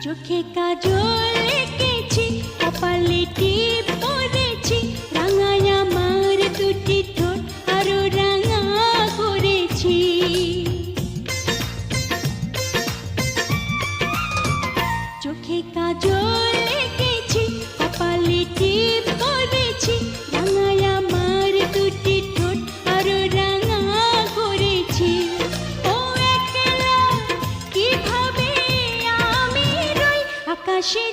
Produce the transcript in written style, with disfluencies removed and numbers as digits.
চোখে কাজল এঁকেছি, কপালে টিপ পরেছি, রাঙায় আমার দুটি ঠোঁট আরো রাঙা করেছি। চোখে কাজল এঁকেছি, কপালে টিপ পরেছি, রাঙায় আমার দুটি ঠোঁট আরো রাঙা করেছি। ও একলা কিভাবে আমি রই আকাশে